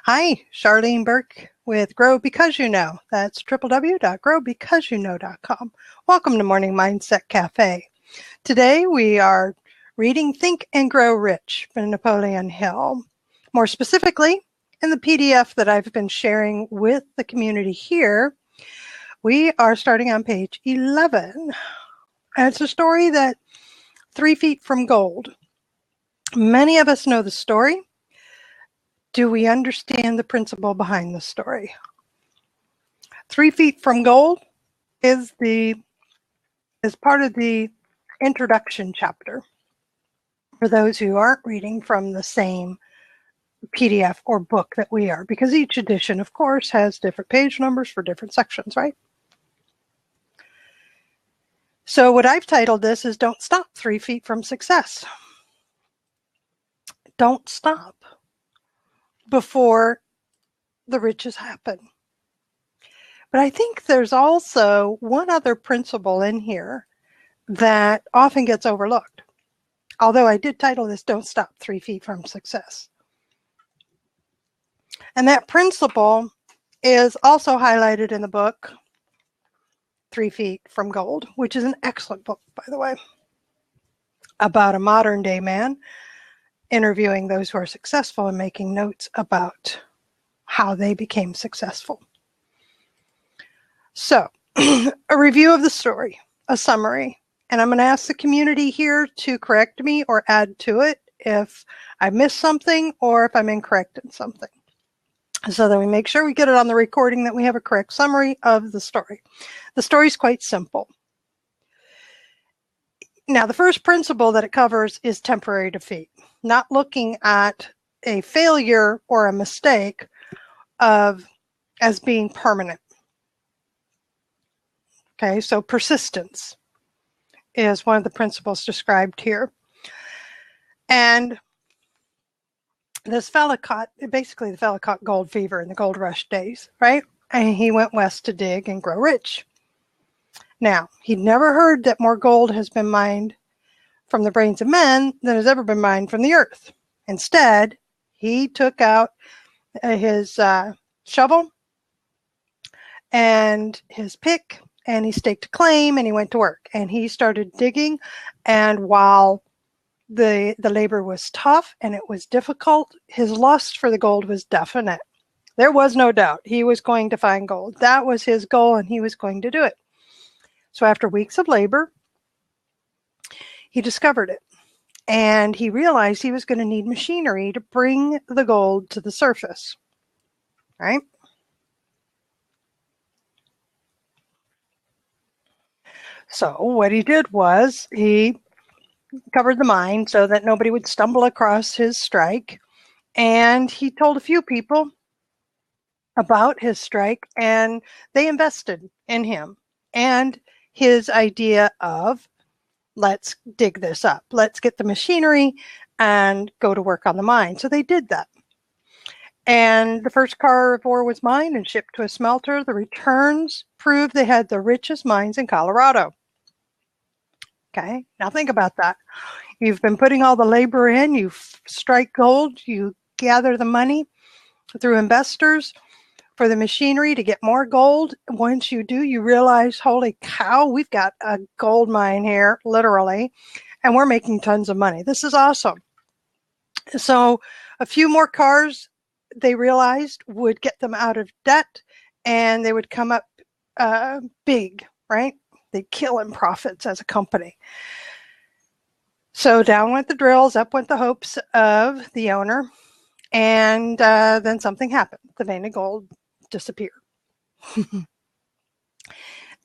Hi, Charlene Burke with Grow Because You Know. That's www.growbecauseyouknow.com. Welcome to Morning Mindset Cafe. Today we are reading Think and Grow Rich by Napoleon Hill. More specifically, in the PDF that I've been sharing with the community here, we are starting on page 11. And it's a story that 3 Feet from Gold. Many of us know the story. Do we understand the principle behind the story? 3 Feet from Gold is part of the introduction chapter for those who aren't reading from the same PDF or book that we are, because each edition, of course, has different page numbers for different sections, right? So what I've titled this is Don't Stop 3 Feet from Success. Don't stop before the riches happen. But I think there's also one other principle in here that often gets overlooked. Although I did title this Don't Stop 3 Feet from Success. And that principle is also highlighted in the book 3 Feet from Gold, which is an excellent book, by the way, about a modern day man interviewing those who are successful and making notes about how they became successful. So, a review of the story, a summary, and I'm going to ask the community here to correct me or add to it if I missed something or if I'm incorrect in something, so that we make sure we get it on the recording that we have a correct summary of the story. The story is quite simple. Now, the first principle that it covers is temporary defeat, not looking at a failure or a mistake as being permanent. Okay, so persistence is one of the principles described here. And this fella caught gold fever in the gold rush days, right? And he went west to dig and grow rich. Now, he'd never heard that more gold has been mined from the brains of men than has ever been mined from the earth. Instead, he took out his shovel and his pick, and he staked a claim, and he went to work. And he started digging, and while the labor was tough and it was difficult, his lust for the gold was definite. There was no doubt he was going to find gold. That was his goal, and he was going to do it. So after weeks of labor, he discovered it, and he realized he was going to need machinery to bring the gold to the surface, right? So what he did was he covered the mine so that nobody would stumble across his strike, and he told a few people about his strike, and they invested in him and his idea of, let's dig this up, let's get the machinery and go to work on the mine. So they did that, and the first car of ore was mined and shipped to a smelter. The returns proved they had the richest mines in Colorado. Okay, now think about that. You've been putting all the labor in, you strike gold, you gather the money through investors for the machinery to get more gold. Once you do, you realize, holy cow, we've got a gold mine here, literally, and we're making tons of money. This is awesome. So a few more cars, they realized, would get them out of debt, and they would come up big, right? They'd kill in profits as a company. So down went the drills, up went the hopes of the owner, and then something happened. The vein of gold disappeared.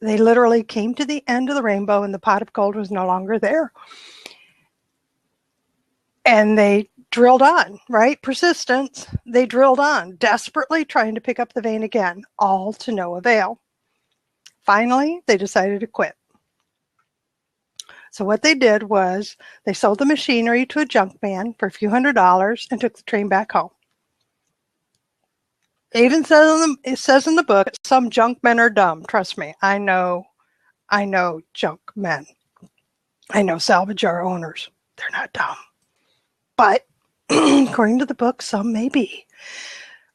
They literally came to the end of the rainbow, and the pot of gold was no longer there. And they drilled on, right? Persistence. They drilled on, desperately trying to pick up the vein again, all to no avail. Finally, they decided to quit. So what they did was they sold the machinery to a junk man for a few $100s and took the train back home. It even says in the book, some junk men are dumb. Trust me, I know junk men. I know salvage yard owners. They're not dumb. But according to the book, some may be.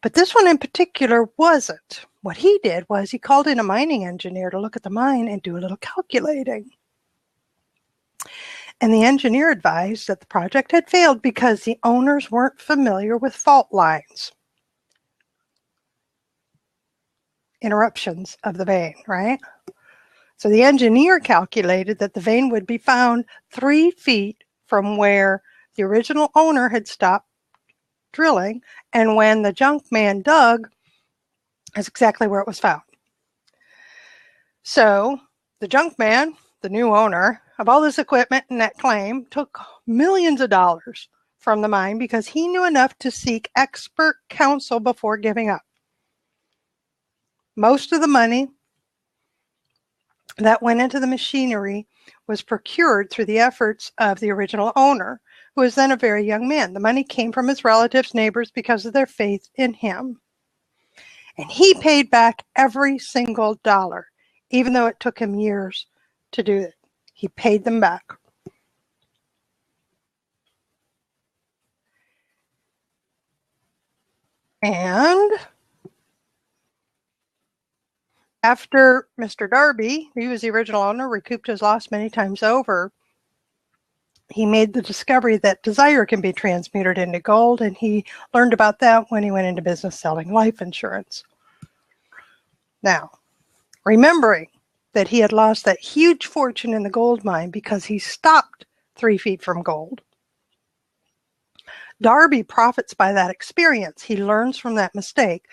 But this one in particular wasn't. What he did was he called in a mining engineer to look at the mine and do a little calculating. And the engineer advised that the project had failed because the owners weren't familiar with fault lines. Interruptions of the vein, right? So the engineer calculated that the vein would be found 3 feet from where the original owner had stopped drilling, and when the junk man dug, that's exactly where it was found. So the junk man, the new owner of all this equipment and that claim, took millions of dollars from the mine because he knew enough to seek expert counsel before giving up. Most of the money that went into the machinery was procured through the efforts of the original owner, who was then a very young man. The money came from his relatives, neighbors, because of their faith in him. And he paid back every single dollar, even though it took him years to do it. He paid them back. And after Mr. Darby, he was the original owner, recouped his loss many times over, he made the discovery that desire can be transmuted into gold, and he learned about that when he went into business selling life insurance. Now, remembering that he had lost that huge fortune in the gold mine because he stopped 3 feet from gold, Darby profits by that experience. He learns from that mistake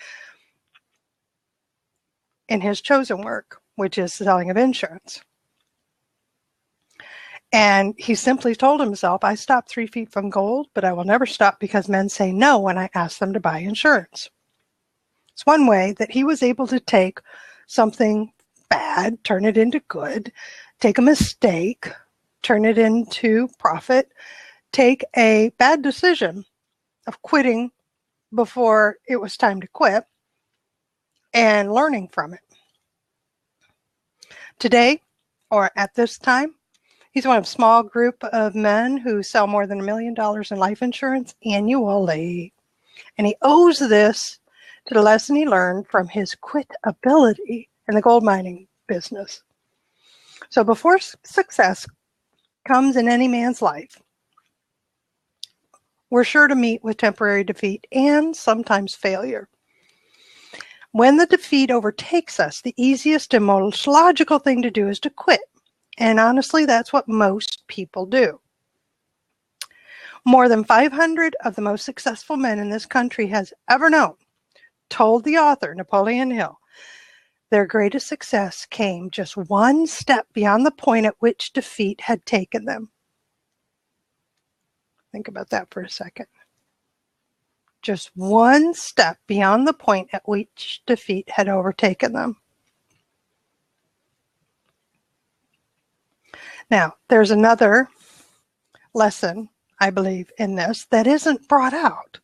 in his chosen work, which is the selling of insurance. And he simply told himself, I stopped 3 feet from gold, but I will never stop because men say no when I ask them to buy insurance. It's one way that he was able to take something bad, turn it into good, take a mistake, turn it into profit, take a bad decision of quitting before it was time to quit, and learning from it. Today, or at this time, he's one of a small group of men who sell more than $1 million in life insurance annually. And he owes this to the lesson he learned from his quit ability in the gold mining business. So before success comes in any man's life, we're sure to meet with temporary defeat and sometimes failure. When the defeat overtakes us, the easiest and most logical thing to do is to quit. And honestly, that's what most people do. More than 500 of the most successful men in this country has ever known told the author, Napoleon Hill, their greatest success came just one step beyond the point at which defeat had taken them. Think about that for a second. Just one step beyond the point at which defeat had overtaken them. Now, there's another lesson, I believe, in this that isn't brought out.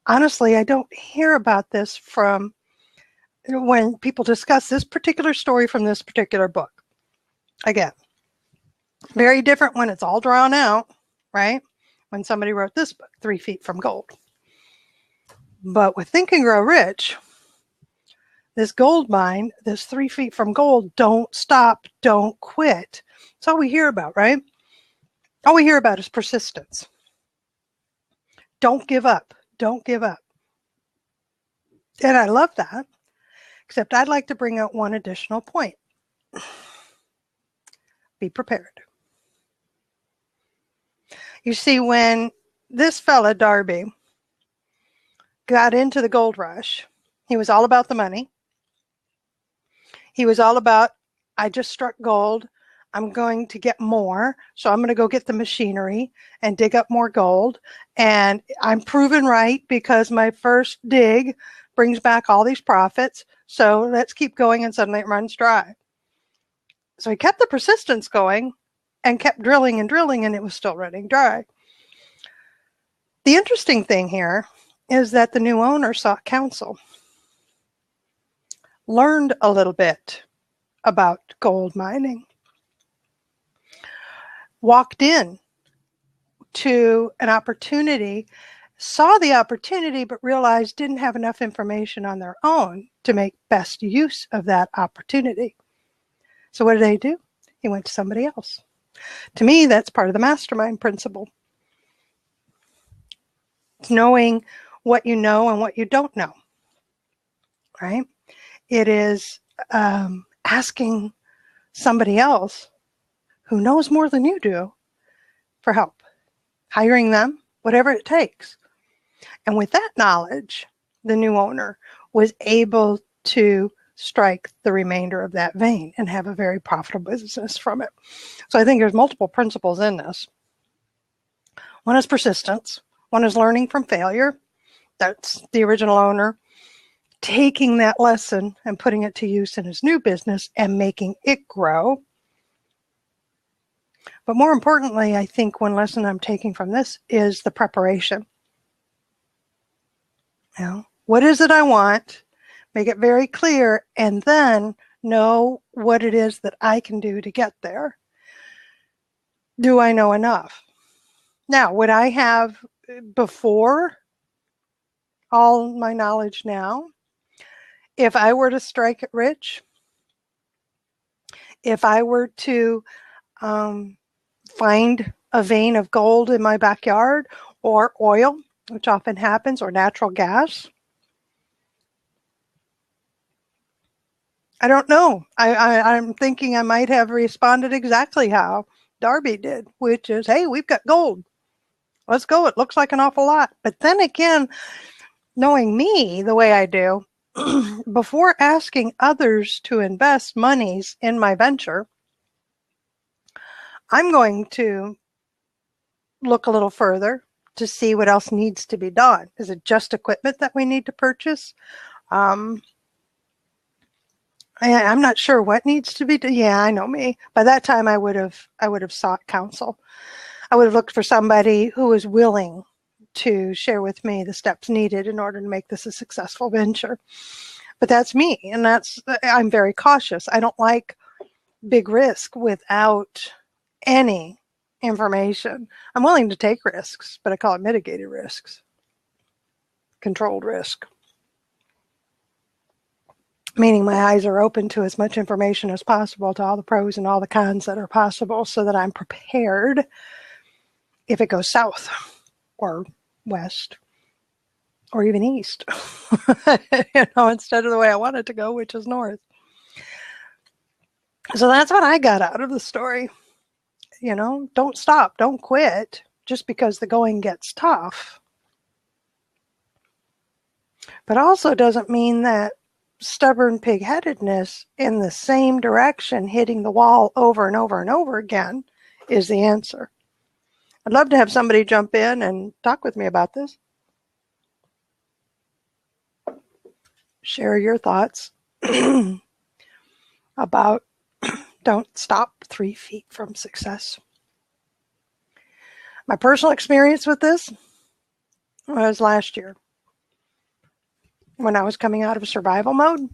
Honestly, I don't hear about this from when people discuss this particular story from this particular book. Again, very different when it's all drawn out, right? When somebody wrote this book, 3 Feet from Gold. But with Think and Grow Rich, this gold mine, this 3 feet from gold, don't stop, don't quit. That's all we hear about, right? All we hear about is persistence. Don't give up. Don't give up. And I love that, except I'd like to bring out one additional point. Be prepared. You see, when this fella, Darby, got into the gold rush, he was all about the money. He was all about, I just struck gold. I'm going to get more. So I'm going to go get the machinery and dig up more gold. And I'm proven right because my first dig brings back all these profits. So let's keep going, and suddenly it runs dry. So he kept the persistence going and kept drilling and drilling, and it was still running dry. The interesting thing here is that the new owner sought counsel, learned a little bit about gold mining, walked in to an opportunity saw the opportunity, but realized didn't have enough information on their own to make best use of that opportunity. So what did they do? He went to somebody else. To me, that's part of the mastermind principle. It's knowing what you know and what you don't know, right? It is asking somebody else who knows more than you do for help, hiring them, whatever it takes. And with that knowledge, the new owner was able to strike the remainder of that vein and have a very profitable business from it. So I think there's multiple principles in this. One is persistence. One is learning from failure. That's the original owner taking that lesson and putting it to use in his new business and making it grow. But more importantly, I think one lesson I'm taking from this is the preparation. You know, what is it I want? Make it very clear, and then know what it is that I can do to get there. Do I know enough? Now, would I have before all my knowledge now? If I were to strike it rich, if I were to find a vein of gold in my backyard, or oil, which often happens, or natural gas, I don't know. I'm thinking I might have responded exactly how Darby did, which is, hey, we've got gold. Let's go. It looks like an awful lot. But then again, knowing me the way I do, before asking others to invest monies in my venture, I'm going to look a little further to see what else needs to be done. Is it just equipment that we need to purchase? I'm not sure what needs to be done. Yeah, I know me. By that time, I would have sought counsel. I would have looked for somebody who was willing to share with me the steps needed in order to make this a successful venture. But that's me, and I'm very cautious. I don't like big risk without any information. I'm willing to take risks, but I call it mitigated risks, controlled risk. Meaning my eyes are open to as much information as possible, to all the pros and all the cons that are possible, so that I'm prepared if it goes south or west or even east, instead of the way I want it to go, which is north. So that's what I got out of the story. Don't stop, don't quit just because the going gets tough. But also doesn't mean that stubborn pig-headedness in the same direction, hitting the wall over and over and over again, is the answer. I'd love to have somebody jump in and talk with me about this. Share your thoughts about don't stop 3 feet from success. My personal experience with this was last year when I was coming out of survival mode.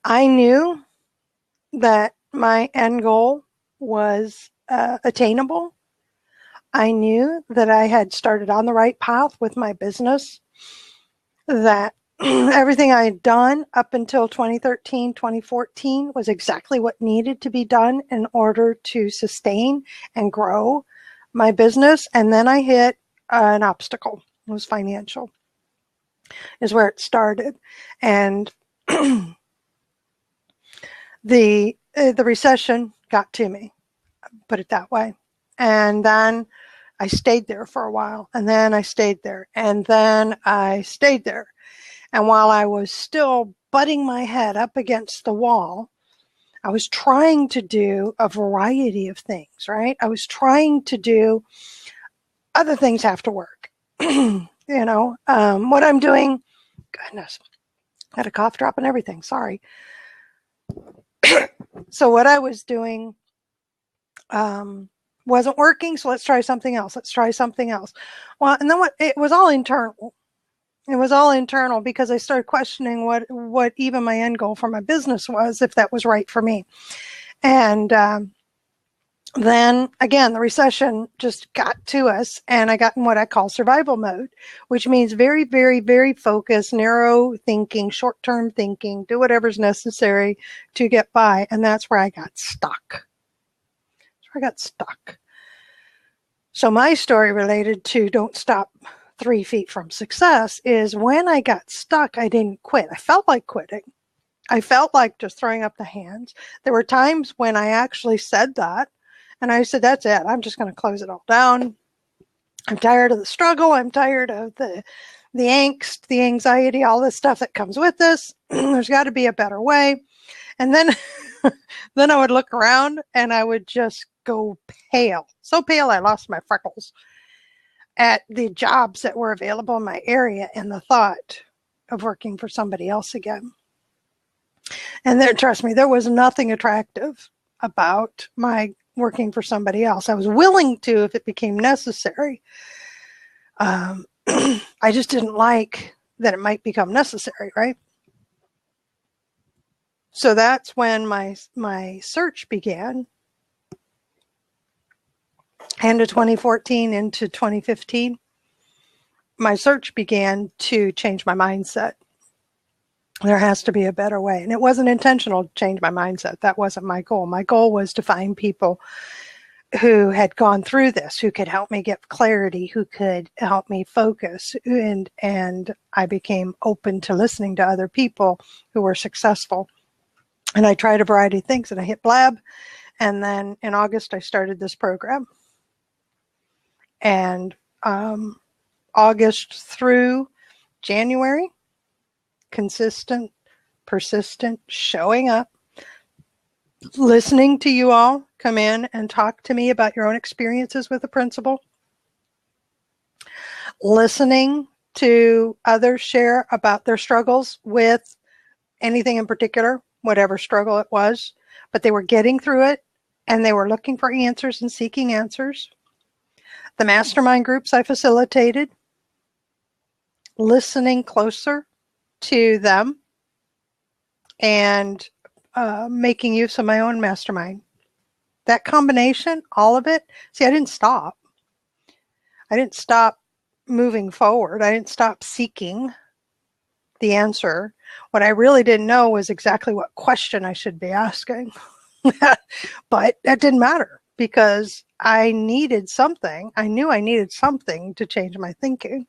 I knew that my end goal was attainable. I knew that I had started on the right path with my business, that everything I had done up until 2013, 2014 was exactly what needed to be done in order to sustain and grow my business. And then I hit an obstacle. It was financial, is where it started. And the recession got to me, put it that way. And then I stayed there for a while, and then I stayed there, and then I stayed there. And while I was still butting my head up against the wall, I was trying to do a variety of things, right? I was trying to do other things have to work. What I'm doing, goodness, I had a cough drop and everything, sorry. So what I was doing wasn't working, so let's try something else. Well, and then it was all internal. It was all internal because I started questioning what even my end goal for my business was, if that was right for me. And then again, the recession just got to us, and I got in what I call survival mode, which means very, very, very focused, narrow thinking, short term thinking, do whatever's necessary to get by. And that's where I got stuck. So my story related to don't stop 3 feet from success is when I got stuck, I didn't quit. I felt like quitting. I felt like just throwing up the hands. There were times when I actually said that. And I said, that's it. I'm just going to close it all down. I'm tired of the struggle. I'm tired of the angst, the anxiety, all this stuff that comes with this. There's got to be a better way. And then, then I would look around and I would just go pale. So pale I lost my freckles at the jobs that were available in my area and the thought of working for somebody else again. And there, trust me, there was nothing attractive about my working for somebody else. I was willing to if it became necessary. I just didn't like that it might become necessary, right? So that's when my search began. End of 2014 into 2015, my search began to change my mindset. There has to be a better way. And it wasn't intentional to change my mindset. That wasn't my goal. My goal was to find people who had gone through this, who could help me get clarity, who could help me focus. And I became open to listening to other people who were successful. And I tried a variety of things and I hit Blab. And then in August, I started this program. And August through January, consistent, persistent, showing up, listening to you all come in and talk to me about your own experiences with the principal, listening to others share about their struggles with anything in particular, whatever struggle it was, but they were getting through it and they were looking for answers and seeking answers. The mastermind groups I facilitated, listening closer to them and making use of my own mastermind. That combination, all of it, see, I didn't stop. I didn't stop moving forward. I didn't stop seeking the answer. What I really didn't know was exactly what question I should be asking. But that didn't matter because I needed something. I knew I needed something to change my thinking.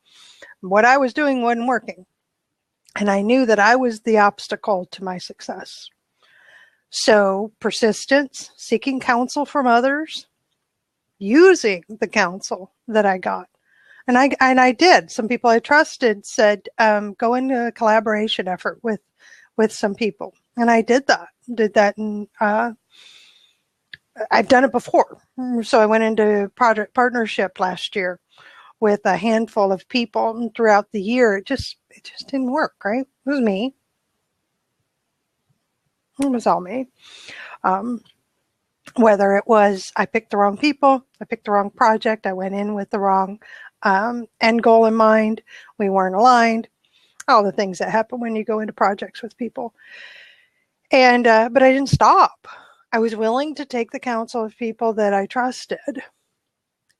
What I was doing wasn't working. And I knew that I was the obstacle to my success. So persistence, seeking counsel from others, using the counsel that I got. And I did. Some people I trusted said, go into a collaboration effort with some people. And I did that. And I've done it before. So I went into project partnership last year with a handful of people, and throughout the year, it just didn't work, right? It was me. It was all me. Whether it was I picked the wrong people, I picked the wrong project, I went in with the wrong end goal in mind, we weren't aligned, all the things that happen when you go into projects with people. And but I didn't stop. I was willing to take the counsel of people that I trusted.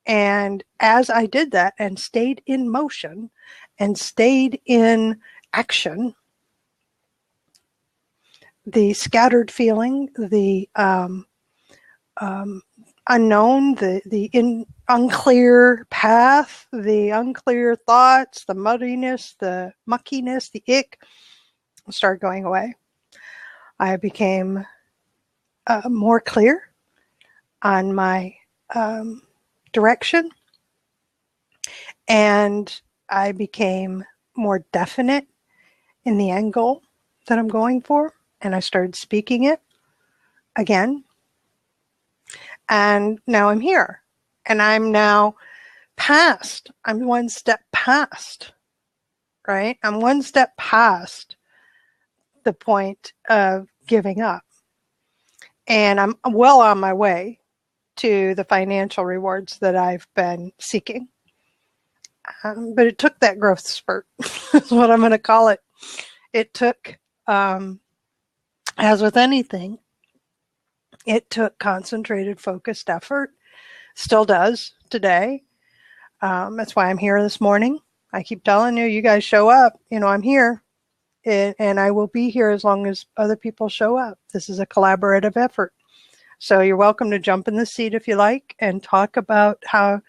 And as I did that and stayed in motion and stayed in action, the scattered feeling, the unknown, the unclear path, the unclear thoughts, the muddiness, the muckiness, the ick started going away. I became more clear on my direction, and I became more definite in the end goal that I'm going for, and I started speaking it again. And now I'm here, and I'm now past, I'm one step past, right? I'm one step past the point of giving up. And I'm well on my way to the financial rewards that I've been seeking. But it took that growth spurt, is what I'm going to call it. It took, as with anything, It took concentrated, focused effort, still does today. That's why I'm here this morning. I keep telling you, you guys show up. I'm here, and I will be here as long as other people show up. This is a collaborative effort. So you're welcome to jump in the seat if you like and talk about how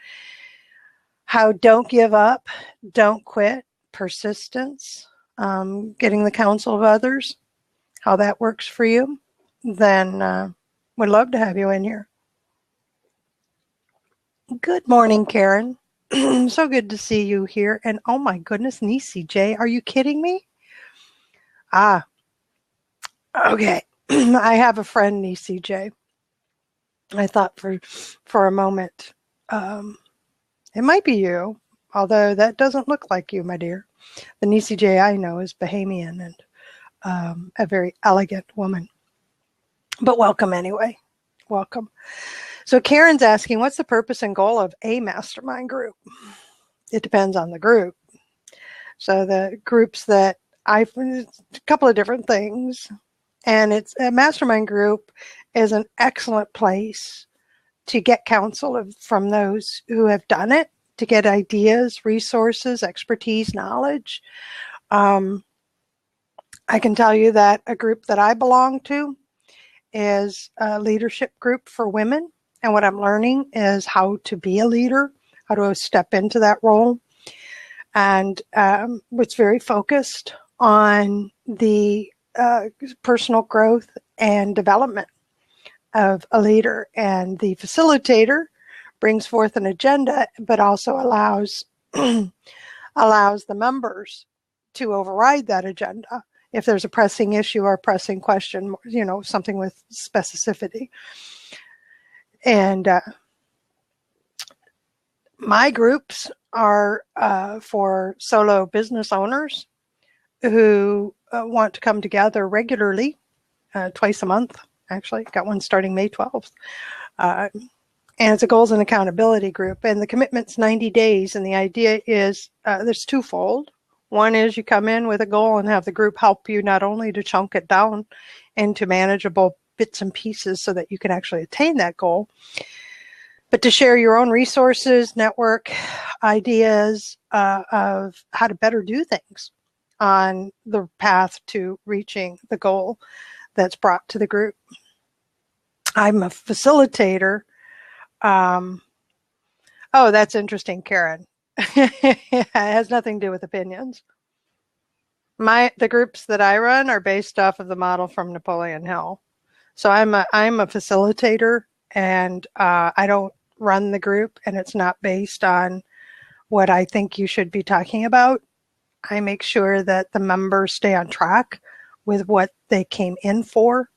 don't give up, don't quit, persistence, getting the counsel of others, how that works for you, then would love to have you in here. Good morning, Karen. So good to see you here. And oh my goodness, Nisi J, are you kidding me? Okay. I have a friend, Nisi J. I thought for a moment, it might be you, although that doesn't look like you, my dear. The Nisi J I know is Bahamian and a very elegant woman. But welcome anyway. Welcome. So Karen's asking, what's the purpose and goal of a mastermind group? It depends on the group. So the groups that a couple of different things. And it's a mastermind group is an excellent place to get counsel from those who have done it, to get ideas, resources, expertise, knowledge. I can tell you that a group that I belong to is a leadership group for women. And what I'm learning is how to be a leader, how to step into that role. And it's very focused on the personal growth and development of a leader. And the facilitator brings forth an agenda, but also allows the members to override that agenda if there's a pressing issue or a pressing question, something with specificity. And my groups are for solo business owners who want to come together regularly, twice a month, actually. Got one starting May 12th. And it's a goals and accountability group. And the commitment's 90 days. And the idea is there's twofold. One is you come in with a goal and have the group help you not only to chunk it down into manageable bits and pieces so that you can actually attain that goal, but to share your own resources, network, ideas of how to better do things on the path to reaching the goal that's brought to the group. I'm a facilitator. Oh, that's interesting, Karen. It has nothing to do with opinions. The groups that I run are based off of the model from Napoleon Hill. So I'm a facilitator, and I don't run the group, and it's not based on what I think you should be talking about. I make sure that the members stay on track with what they came in for.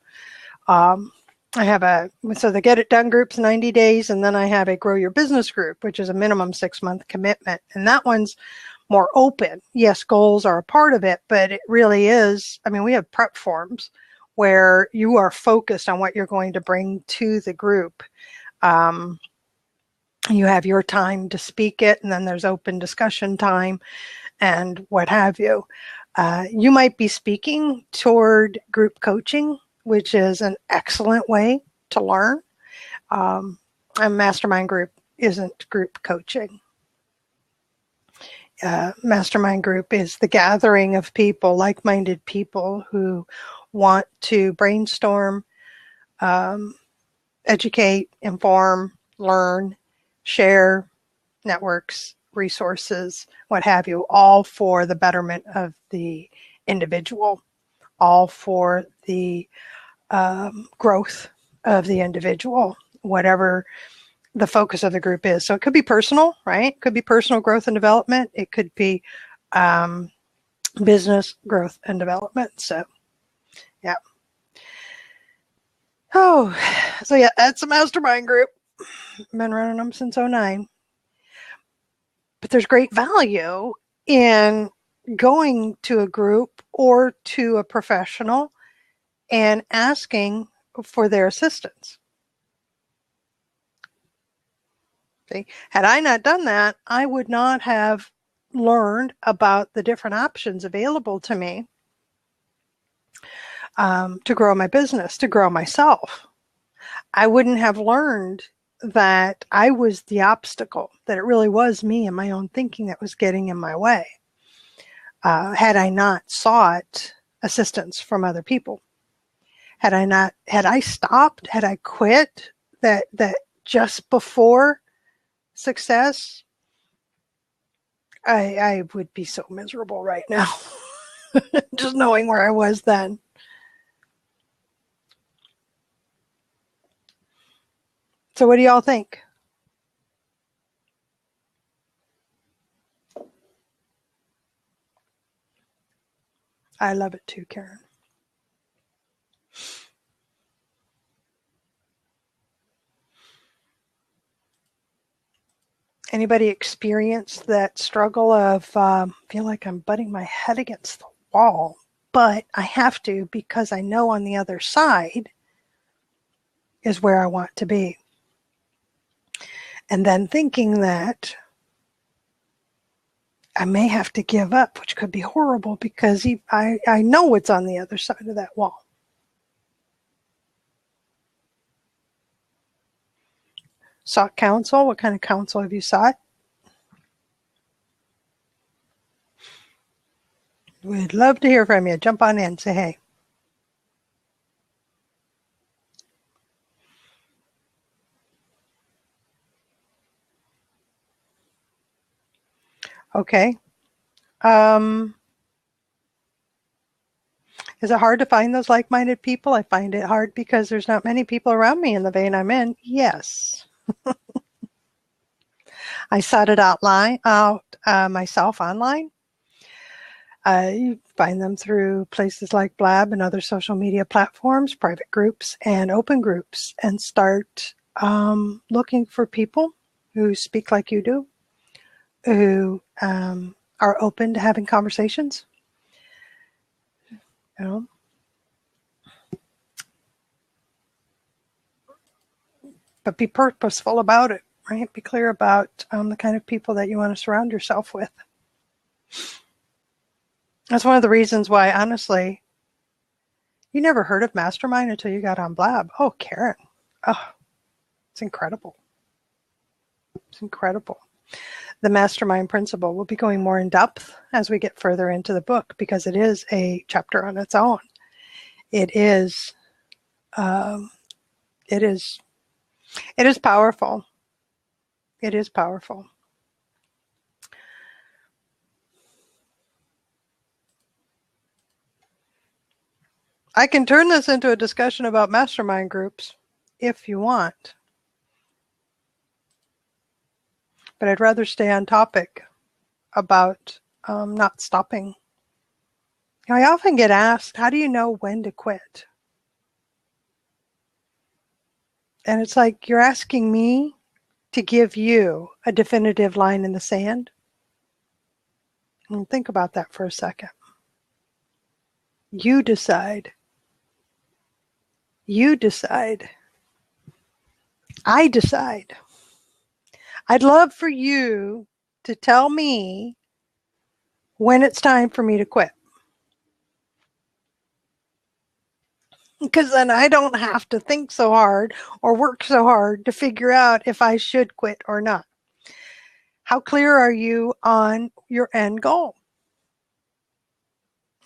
I have so the Get It Done group's 90 days, and then I have a Grow Your Business group, which is a minimum 6-month commitment. And that one's more open. Yes, goals are a part of it, but it really is. I mean, we have prep forms where you are focused on what you're going to bring to the group. You have your time to speak it, and then there's open discussion time and what have you. You might be speaking toward group coaching, which is an excellent way to learn. A mastermind group isn't group coaching. Mastermind group is the gathering of people, like-minded people who want to brainstorm, educate, inform, learn, share networks, resources, what have you, all for the betterment of the individual, all for the growth of the individual, whatever the focus of the group is. So it could be personal, right? It could be personal growth and development. It could be business growth and development. So, yeah. Oh, so yeah, that's a mastermind group. Been running them since 2009. But there's great value in going to a group or to a professional and asking for their assistance. See, had I not done that, I would not have learned about the different options available to me to grow my business, to grow myself. I wouldn't have learned that I was the obstacle, that it really was me and my own thinking that was getting in my way, had I not sought assistance from other people. Had I stopped, had I quit that just before success, I would be so miserable right now, just knowing where I was then. So what do y'all think? I love it too, Karen. Anybody experience that struggle of feel like I'm butting my head against the wall, but I have to because I know on the other side is where I want to be. And then thinking that I may have to give up, which could be horrible because I know what's on the other side of that wall. Sought counsel? What kind of counsel have you sought? We'd love to hear from you. Jump on in, say hey. Okay. Is it hard to find those like-minded people? I find it hard because there's not many people around me in the vein I'm in. Yes. I sought it out myself online. You find them through places like Blab and other social media platforms, private groups and open groups, and start looking for people who speak like you do, who are open to having conversations. You know, but be purposeful about it, right? Be clear about the kind of people that you want to surround yourself with. That's one of the reasons why, honestly, you never heard of Mastermind until you got on Blab. Oh, Karen. Oh, it's incredible. It's incredible. The Mastermind principle will be going more in depth as we get further into the book because it is a chapter on its own. It is powerful. It is powerful. I can turn this into a discussion about mastermind groups if you want. But I'd rather stay on topic about not stopping. I often get asked, how do you know when to quit? And it's like, you're asking me to give you a definitive line in the sand? And think about that for a second. You decide. You decide. I decide. I'd love for you to tell me when it's time for me to quit. Because then I don't have to think so hard or work so hard to figure out if I should quit or not. How clear are you on your end goal?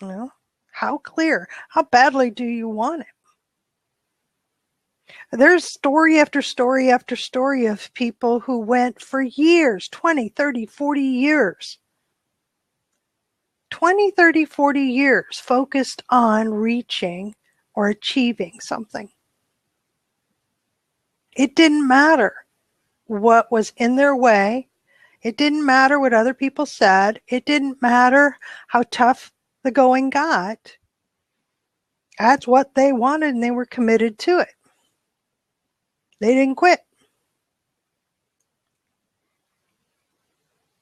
You know, how clear? How badly do you want it? There's story after story after story of people who went for years, 20, 30, 40 years. 20, 30, 40 years focused on reaching or achieving something. It didn't matter what was in their way. It didn't matter what other people said. It didn't matter how tough the going got. That's what they wanted and they were committed to it. They didn't quit.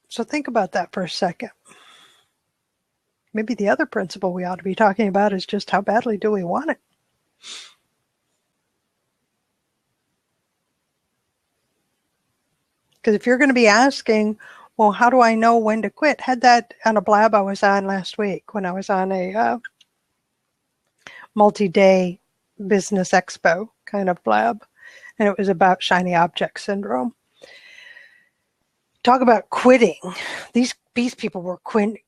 So think about that for a second. Maybe the other principle we ought to be talking about is just how badly do we want it? Because if you're going to be asking, well, how do I know when to quit? Had that on a Blab I was on last week when I was on a multi-day business expo kind of Blab. and it was about shiny object syndrome. Talk about quitting. These people were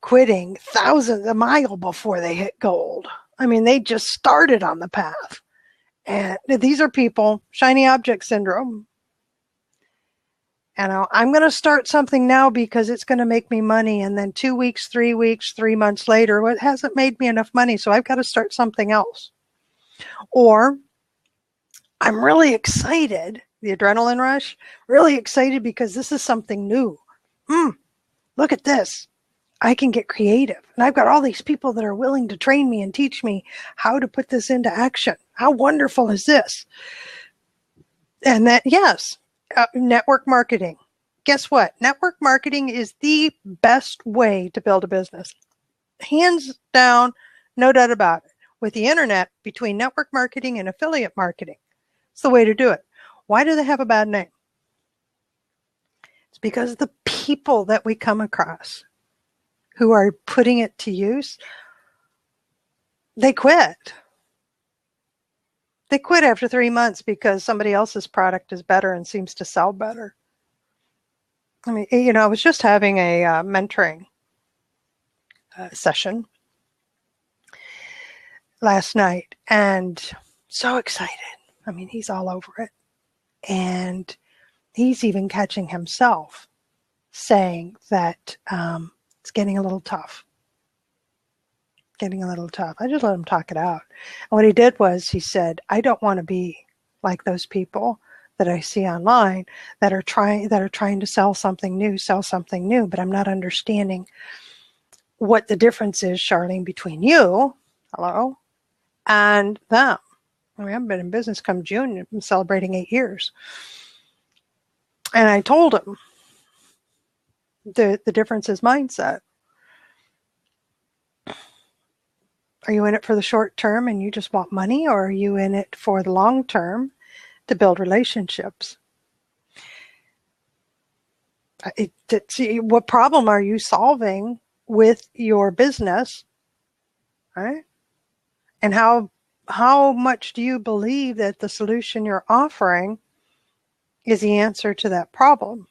quitting thousands a mile before they hit gold. I mean, they just started on the path. And these are people, shiny object syndrome. And I'm going to start something now because it's going to make me money. And then 2 weeks, 3 weeks, 3 months later, it hasn't made me enough money. So I've got to start something else. Or I'm really excited, the adrenaline rush, really excited because this is something new. Look at this. I can get creative. And I've got all these people that are willing to train me and teach me how to put this into action. How wonderful is this? And that, yes, network marketing. Guess what? Network marketing is the best way to build a business. Hands down, no doubt about it. With the internet, between network marketing and affiliate marketing, it's the way to do it. Why do they have a bad name? It's because the people that we come across who are putting it to use, they quit. They quit after 3 months because somebody else's product is better and seems to sell better. I mean, I was just having a mentoring session last night, and so excited. I mean, he's all over it. And he's even catching himself saying that it's getting a little tough. I just let him talk it out. And what he did was he said, I don't want to be like those people that I see online that are trying to sell something new, but I'm not understanding what the difference is, Charlene, between you, hello, and them. I mean, I've been in business come June. I'm celebrating 8 years. And I told him the difference is mindset. Are you in it for the short term and you just want money, or are you in it for the long term to build relationships? What problem are you solving with your business, right? And how much do you believe that the solution you're offering is the answer to that problem?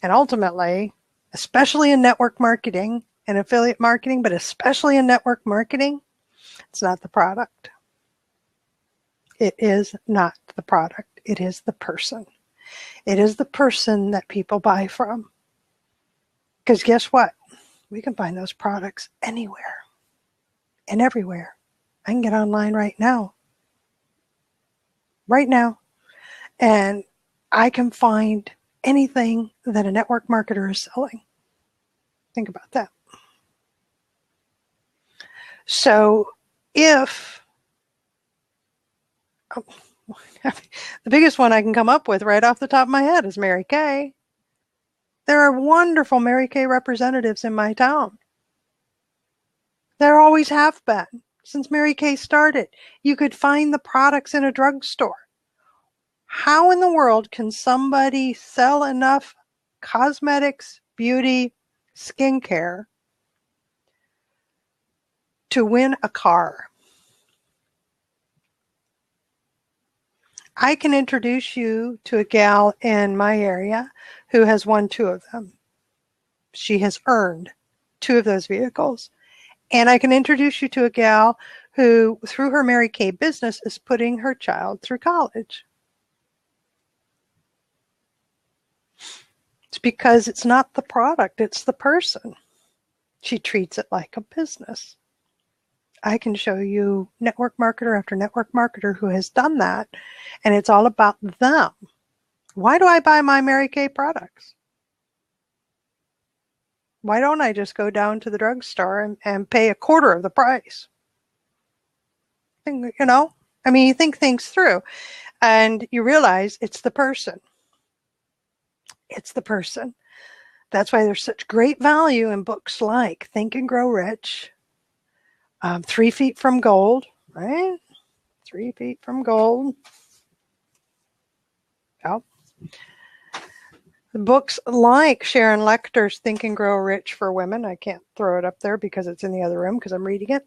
And ultimately, especially in network marketing and affiliate marketing, but especially in network marketing, it's not the product. It is not the product. It is the person. It is the person that people buy from. Because guess what? We can find those products anywhere and everywhere. I can get online right now. And I can find anything that a network marketer is selling. Think about that. So if the biggest one I can come up with right off the top of my head is Mary Kay. There are wonderful Mary Kay representatives in my town. There always have been since Mary Kay started. You could find the products in a drugstore. How in the world can somebody sell enough cosmetics, beauty, skincare to win a car? I can introduce you to a gal in my area who has won 2 of them. She has earned 2 of those vehicles. And I can introduce you to a gal who, through her Mary Kay business, is putting her child through college. It's because it's not the product, it's the person. She treats it like a business. I can show you network marketer after network marketer who has done that, and it's all about them. Why do I buy my Mary Kay products? Why don't I just go down to the drugstore and pay a quarter of the price? You think things through, and you realize it's the person. It's the person. That's why there's such great value in books like Think and Grow Rich, 3 Feet from Gold, right? 3 Feet from Gold. Yep. Books like Sharon Lecter's Think and Grow Rich for Women. I can't throw it up there because it's in the other room because I'm reading it.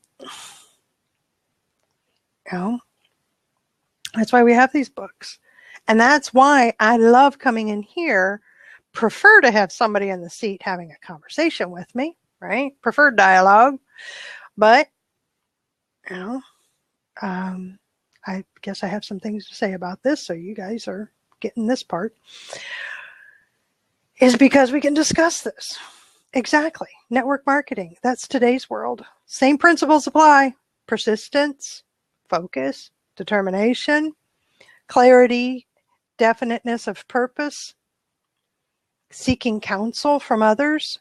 That's why we have these books. And that's why I love coming in here, prefer to have somebody in the seat having a conversation with me, right? Prefer dialogue. But, you know, I guess I have some things to say about this, so you guys are getting this part, is because we can discuss this. Exactly. Network marketing. That's today's world. Same principles apply. Persistence, focus, determination, clarity, definiteness of purpose, seeking counsel from others,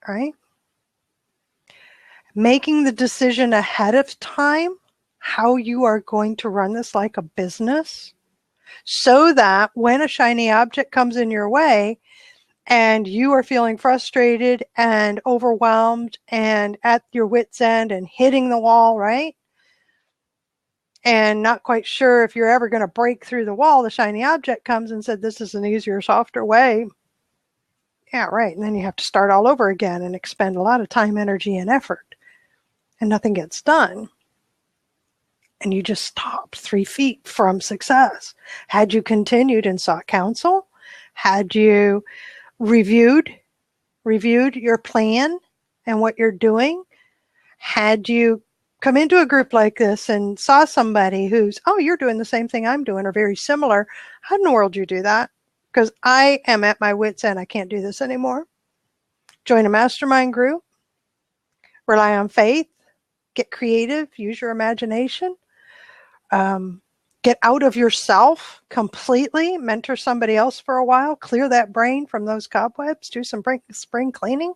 right? Making the decision ahead of time how you are going to run this like a business, so that when a shiny object comes in your way and you are feeling frustrated and overwhelmed and at your wit's end and hitting the wall, right? And not quite sure if you're ever going to break through the wall, the shiny object comes and said, this is an easier, softer way. Yeah, right. And then you have to start all over again and expend a lot of time, energy, and effort. And nothing gets done. And you just stopped 3 feet from success. Had you continued and sought counsel, had you reviewed your plan and what you're doing, had you come into a group like this and saw somebody who's, oh, you're doing the same thing I'm doing or very similar, how in the world do you do that? Because I am at my wit's end. I can't do this anymore. Join a mastermind group, rely on faith, get creative, use your imagination, get out of yourself completely, mentor somebody else for a while, clear that brain from those cobwebs, do some spring cleaning.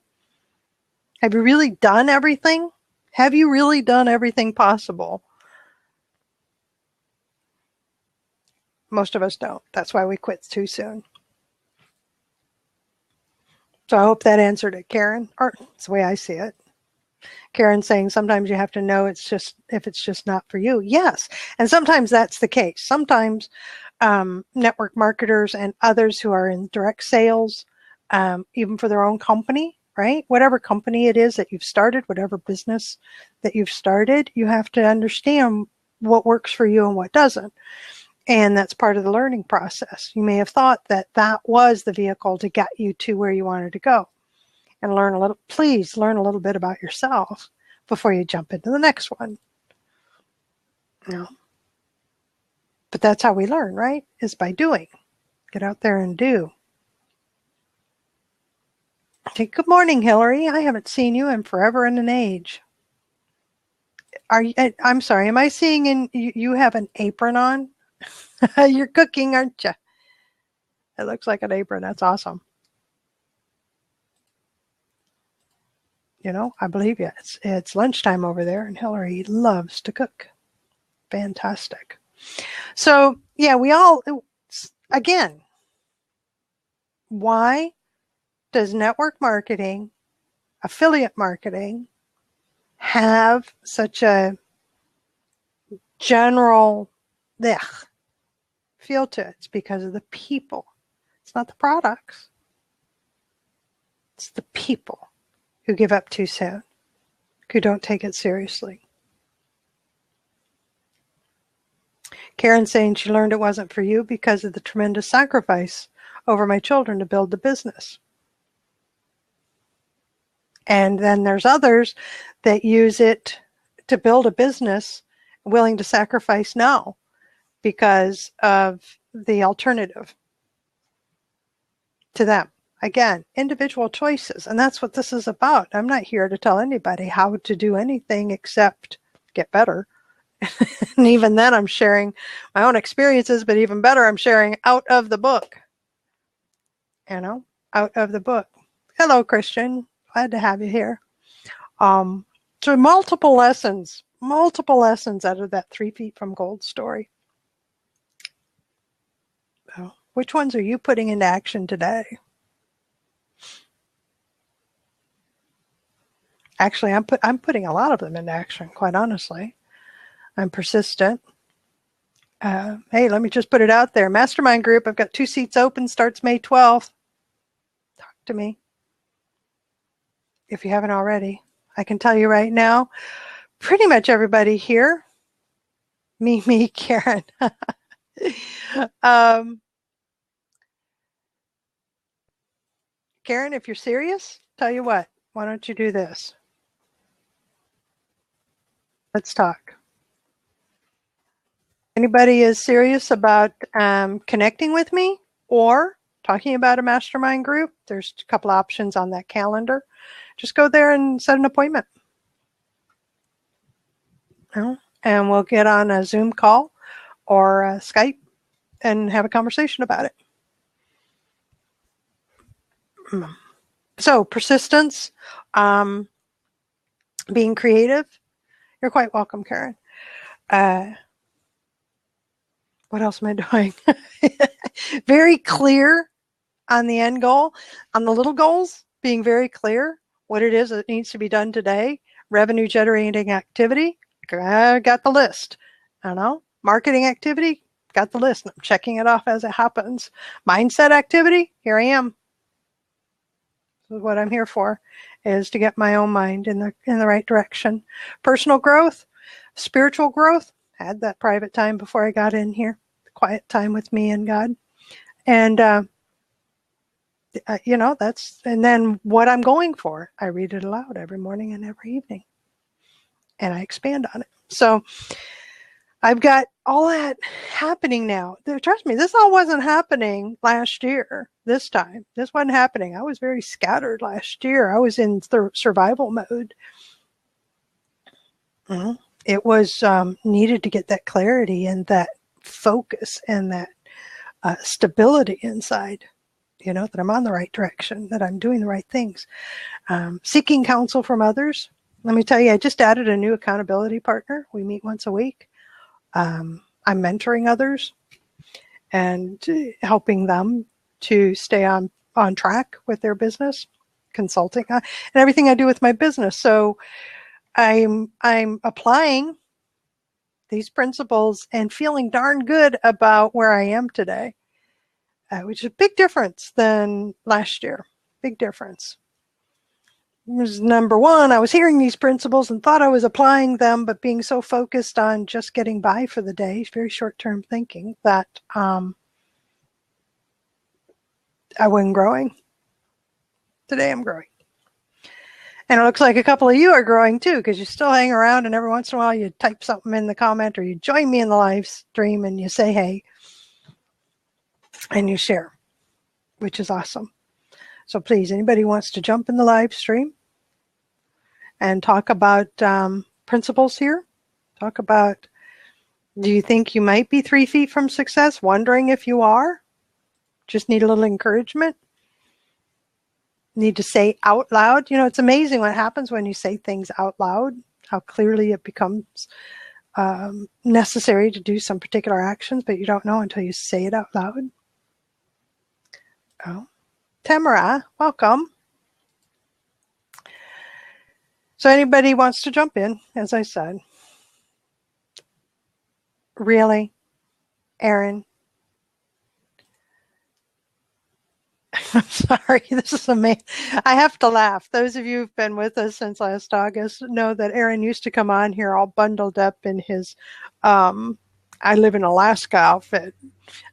Have you really done everything? Have you really done everything possible? Most of us don't. That's why we quit too soon. So I hope that answered it, Karen. Or it's the way I see it. Karen saying sometimes you have to know it's just if it's just not for you. Yes, and sometimes that's the case. Sometimes network marketers and others who are in direct sales, even for their own company, right? Whatever company it is that you've started, whatever business that you've started, you have to understand what works for you and what doesn't. And that's part of the learning process. You may have thought that that was the vehicle to get you to where you wanted to go. And please learn a little bit about yourself before you jump into the next one. No. But that's how we learn, right? Is by doing. Get out there and do. Okay, good morning, Hillary. I haven't seen you in forever and an age. I'm sorry, am I seeing you have an apron on? You're cooking, aren't you? It looks like an apron. That's awesome. You know, I believe you. It's lunchtime over there, and Hillary loves to cook. Fantastic. So, yeah, again, why does network marketing, affiliate marketing, have such a general feel to it? It's because of the people. It's not the products. It's the people who give up too soon, who don't take it seriously. Karen saying she learned it wasn't for you because of the tremendous sacrifice over my children to build the business. And then there's others that use it to build a business, willing to sacrifice now because of the alternative to them. Again, individual choices, and that's what this is about. I'm not here to tell anybody how to do anything except get better. And even then, I'm sharing my own experiences, but even better, I'm sharing out of the book. You know, out of the book. Hello, Christian. Glad to have you here. So multiple lessons out of that 3 feet from gold story. So which ones are you putting into action today? Actually, I'm putting a lot of them into action, quite honestly. I'm persistent. Hey, let me just put it out there. Mastermind group, I've got 2 seats open, starts May 12th. Talk to me if you haven't already. I can tell you right now, pretty much everybody here Me, Karen. um, Karen, if you're serious, tell you what, why don't you do this? Let's talk. Anybody is serious about connecting with me or talking about a mastermind group? There's a couple options on that calendar. Just go there and set an appointment. And we'll get on a Zoom call or a Skype and have a conversation about it. So persistence, being creative. You're quite welcome, Karen. What else am I doing? Very clear on the end goal, on the little goals, being very clear what it is that needs to be done today. Revenue generating activity, got the list. I don't know. Marketing activity, got the list. I'm checking it off as it happens. Mindset activity, here I am. This is what I'm here for, is to get my own mind in the right direction. Personal growth, spiritual growth. Had that private time before I got in here, quiet time with me and God. And, that's, and then what I'm going for, I read it aloud every morning and every evening. And I expand on it. So I've got all that happening now. Trust me, this all wasn't happening last year, this time. This wasn't happening. I was very scattered last year. I was in survival mode. It was needed to get that clarity and that focus and that stability inside, that I'm on the right direction, that I'm doing the right things. Seeking counsel from others. Let me tell you, I just added a new accountability partner. We meet once a week. I'm mentoring others and helping them to stay on track with their business, consulting, and everything I do with my business. So I'm applying these principles and feeling darn good about where I am today, which is a big difference than last year. Big difference. Was number one, I was hearing these principles and thought I was applying them, but being so focused on just getting by for the day, very short-term thinking, that I wasn't growing. Today I'm growing. And it looks like a couple of you are growing too, because you still hang around and every once in a while you type something in the comment or you join me in the live stream and you say hey and you share, which is awesome. So please, anybody who wants to jump in the live stream and talk about principles here, talk about, do you think you might be 3 feet from success? Wondering if you are? Just need a little encouragement? Need to say out loud? It's amazing what happens when you say things out loud, how clearly it becomes necessary to do some particular actions, but you don't know until you say it out loud. Oh, Tamara, welcome. So anybody wants to jump in, as I said. Really? Aaron? I'm sorry, this is amazing. I have to laugh. Those of you who've been with us since last August know that Aaron used to come on here all bundled up in his I live in Alaska outfit,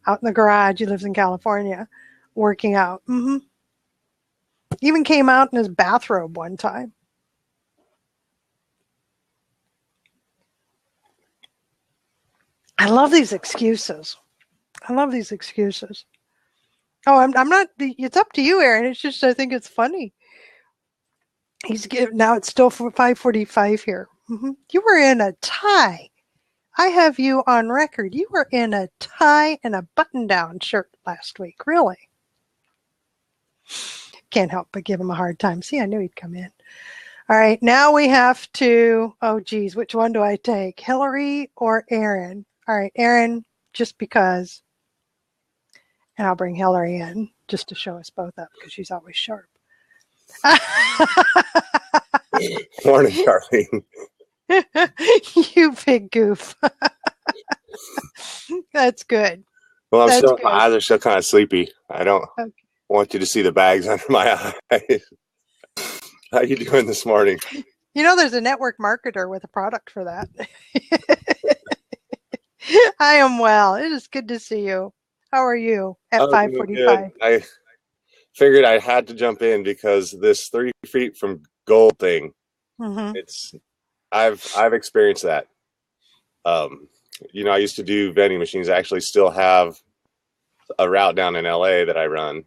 out in the garage. He lives in California, working out. Even came out in his bathrobe one time. I love these excuses. Oh, I'm not. It's up to you, Aaron. It's just I think it's funny. Now it's still 5:45 here. You were in a tie. I have you on record. You were in a tie and a button-down shirt last week. Really? Can't help but give him a hard time. See, I knew he'd come in. All right, now we have to. Oh, geez, which one do I take, Hillary or Aaron? All right, Aaron, just because. And I'll bring Hillary in just to show us both up because she's always sharp. Morning, Charlene. You big goof. That's good. Well, my eyes are still kind of sleepy. I don't want you to see the bags under my eyes. How you doing this morning? There's a network marketer with a product for that. I am well. It is good to see you. How are you at I'm doing good. 5:45? I figured I had to jump in because this 3 feet from gold thing, Mm-hmm. it's I've experienced that. Um, I used to do vending machines. I actually still have a route down in LA that I run.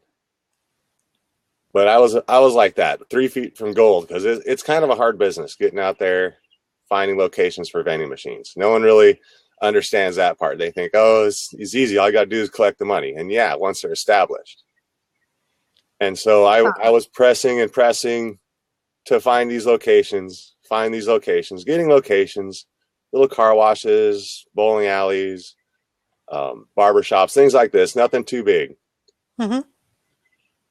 But I was like that, 3 feet from gold, because it's kind of a hard business getting out there, finding locations for vending machines. No one really understands that part. They think, oh, it's easy. All you got to do is collect the money. And yeah, once they're established. And so I was pressing and pressing to find these locations, getting locations, little car washes, bowling alleys, barber shops, things like this, nothing too big. Mm-hmm.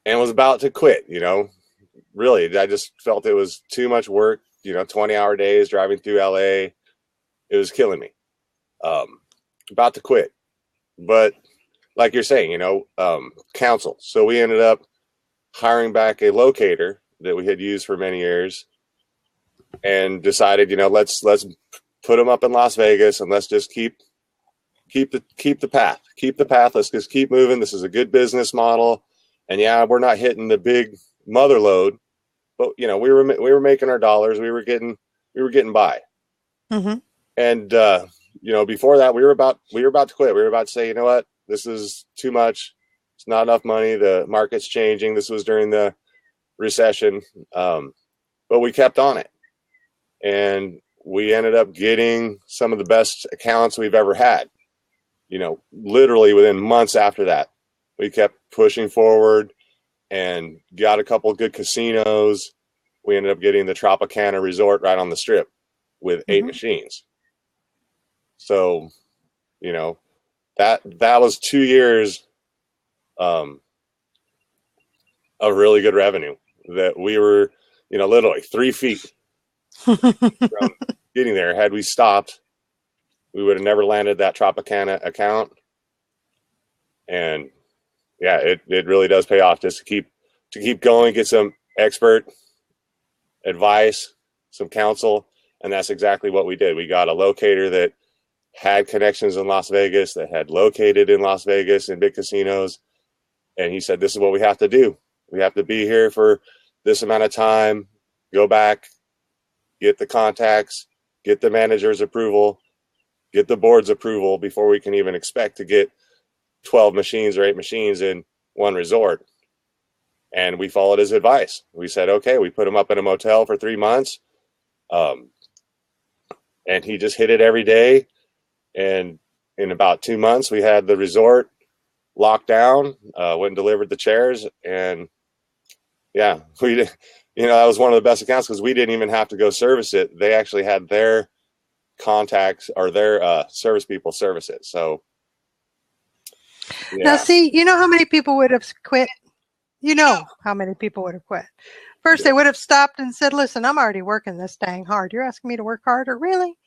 And was about to quit, really. I just felt it was too much work, 20-hour days driving through LA. It was killing me. About to quit. But like you're saying, counsel. So we ended up hiring back a locator that we had used for many years and decided, let's put them up in Las Vegas and let's just keep the path. Keep the path. Let's just keep moving. This is a good business model. And yeah, we're not hitting the big mother load, but we were making our dollars. We were getting by. Mm-hmm. And before that, we were about to quit. We were about to say, you know what, this is too much. It's not enough money. The market's changing. This was during the recession, but we kept on it, and we ended up getting some of the best accounts we've ever had. Literally within months after that, we kept pushing forward and got a couple of good casinos. We ended up getting the Tropicana Resort right on the Strip with 8 machines. So, that was 2 years of really good revenue that we were, literally 3 feet from getting there. Had we stopped, we would have never landed that Tropicana account. And yeah, it really does pay off just to keep going, get some expert advice, some counsel. And that's exactly what we did. We got a locator that had connections in Las Vegas, that had located in Las Vegas in big casinos. And he said, this is what we have to do. We have to be here for this amount of time, go back, get the contacts, get the manager's approval, get the board's approval before we can even expect to get 12 machines or 8 machines in one resort. And we followed his advice. We said, okay, we put him up in a motel for 3 months. And he just hit it every day. And in about 2 months, we had the resort locked down, went and delivered the chairs. And yeah, that was one of the best accounts because we didn't even have to go service it. They actually had their contacts or their service people service it. So yeah. Now, see, you know how many people would have quit? How many people would have quit? First, they would have stopped and said, listen, I'm already working this dang hard. You're asking me to work harder? Really?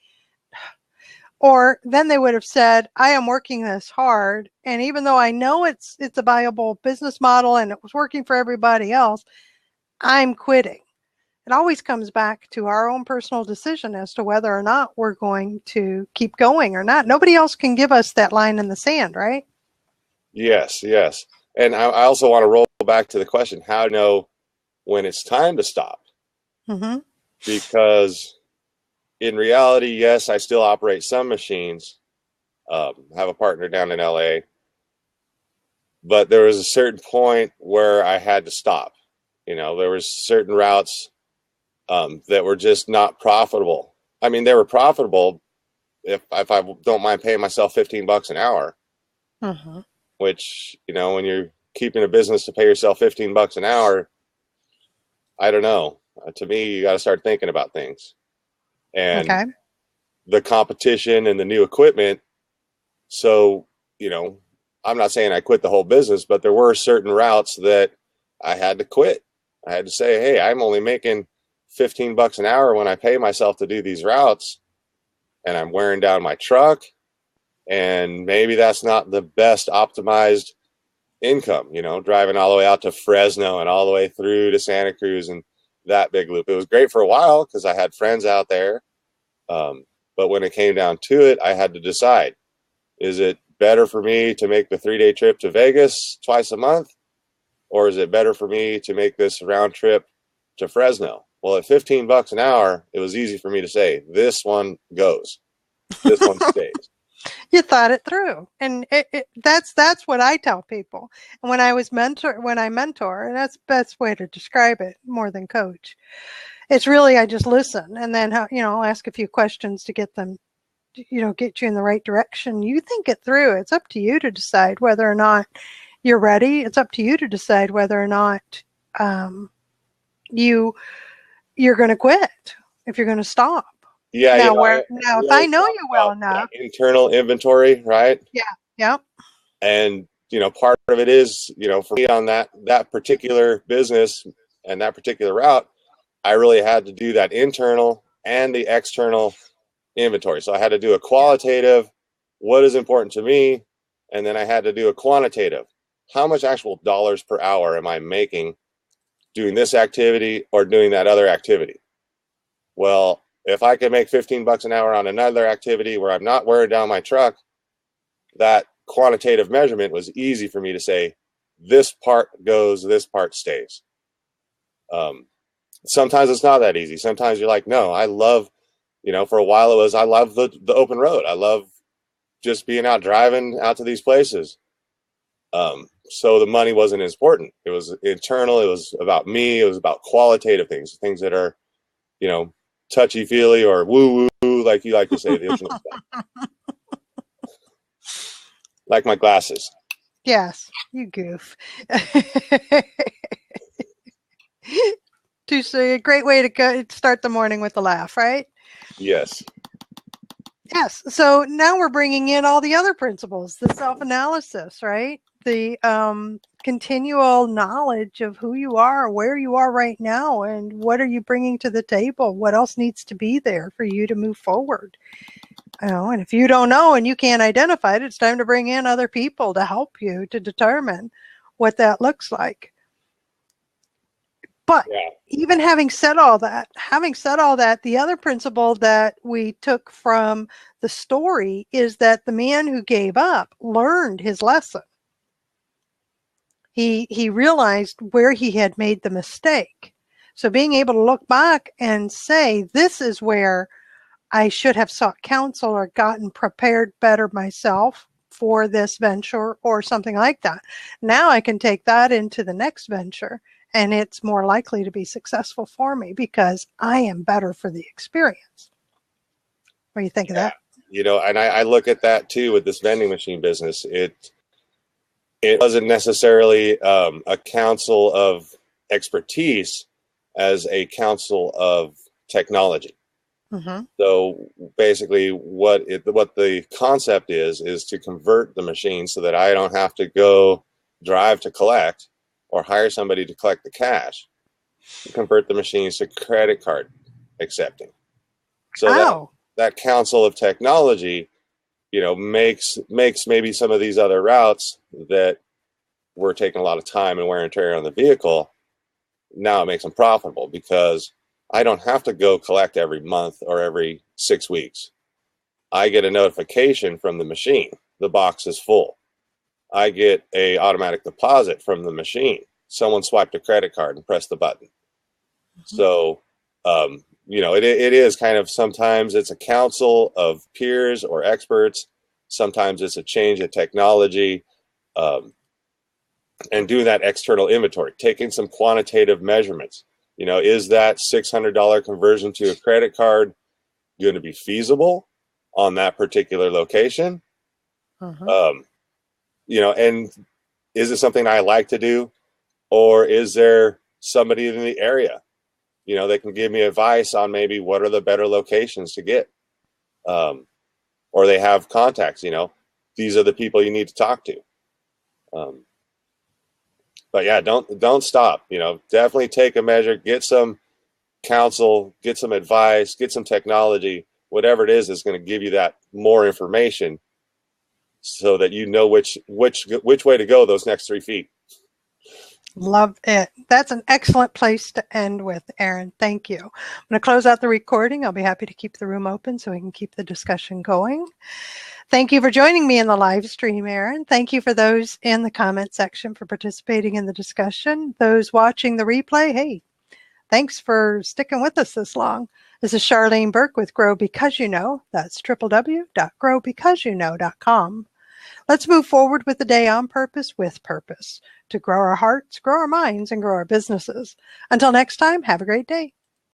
Or then they would have said, I am working this hard. And even though I know it's a viable business model and it was working for everybody else, I'm quitting. It always comes back to our own personal decision as to whether or not we're going to keep going or not. Nobody else can give us that line in the sand, right? Yes. And I also want to roll back to the question, how to know when it's time to stop? Mm-hmm. Because in reality, yes, I still operate some machines, have a partner down in LA, but there was a certain point where I had to stop. There was certain routes that were just not profitable. I mean, they were profitable if I don't mind paying myself $15 an hour, which, when you're keeping a business to pay yourself $15 an hour, I don't know. To me, you got to start thinking about things. And the competition and the new equipment. So, I'm not saying I quit the whole business, but there were certain routes that I had to quit. I had to say, hey, I'm only making $15 an hour when I pay myself to do these routes, and I'm wearing down my truck, and maybe that's not the best optimized income, driving all the way out to Fresno and all the way through to Santa Cruz and that big loop. It was great for a while because I had friends out there. But when it came down to it, I had to decide, Is it better for me to make the 3-day trip to Vegas twice a month? Or is it better for me to make this round trip to Fresno? Well, at $15 an hour, it was easy for me to say, this one goes, this one stays. You thought it through, and that's what I tell people. And when I mentor, and that's the best way to describe it, more than coach. It's really, I just listen, and then I'll ask a few questions to get them, get you in the right direction. You think it through. It's up to you to decide whether or not you're ready. It's up to you to decide whether or not you're going to quit, if you're going to stop. Yeah. Now, if I know you well enough, internal inventory, right? Yeah. And part of it is, for me on that particular business and that particular route, I really had to do that internal and the external inventory. So I had to do a qualitative, what is important to me, and then I had to do a quantitative, how much actual dollars per hour am I making doing this activity or doing that other activity? Well, if I could make $15 an hour on another activity where I'm not wearing down my truck, that quantitative measurement was easy for me to say, this part goes, this part stays. Sometimes it's not that easy. Sometimes you're like, no, I love, for a while I love the open road. I love just being out driving out to these places. So the money wasn't as important. It was internal. It was about me. It was about qualitative things that are, touchy feely or woo woo, like you like to say. Like my glasses. Yes, you goof. A great way to start the morning with a laugh, right? Yes. Yes. So now we're bringing in all the other principles, the self-analysis, right? The continual knowledge of who you are, where you are right now, and what are you bringing to the table? What else needs to be there for you to move forward? And if you don't know and you can't identify it, it's time to bring in other people to help you to determine what that looks like. But even having said all that, the other principle that we took from the story is that the man who gave up learned his lesson. He realized where he had made the mistake. So being able to look back and say, this is where I should have sought counsel or gotten prepared better myself for this venture or something like that. Now I can take that into the next venture, and it's more likely to be successful for me because I am better for the experience. What do you think of that? And I look at that too with this vending machine business. It wasn't necessarily a council of expertise as a council of technology. Mm-hmm. So basically what the concept is to convert the machine so that I don't have to go drive to collect or hire somebody to collect the cash, to convert the machines to credit card accepting. So that council of technology, makes maybe some of these other routes that were taking a lot of time and wear and tear on the vehicle, now it makes them profitable because I don't have to go collect every month or every 6 weeks. I get a notification from the machine. The box is full. I get a automatic deposit from the machine. Someone swiped a credit card and pressed the button. Mm-hmm. So, it is kind of, sometimes it's a council of peers or experts. Sometimes it's a change of technology, and doing that external inventory, taking some quantitative measurements. Is that $600 conversion to a credit card going to be feasible on that particular location? Uh-huh. And is it something I like to do? Or is there somebody in the area, that can give me advice on maybe what are the better locations to get? Or they have contacts, these are the people you need to talk to. But yeah, don't stop, definitely take a measure, get some counsel, get some advice, get some technology, whatever it is going to give you that more information so that you know which way to go those next 3 feet. Love it. That's an excellent place to end with, Aaron. Thank you. I'm going to close out the recording. I'll be happy to keep the room open so we can keep the discussion going. Thank you for joining me in the live stream, Aaron. Thank you for those in the comment section for participating in the discussion. Those watching the replay, hey, thanks for sticking with us this long. This is Charlene Burke with Grow Because You Know. That's www.growbecauseyouknow.com. Let's move forward with the day on purpose with purpose to grow our hearts, grow our minds, and grow our businesses. Until next time, have a great day.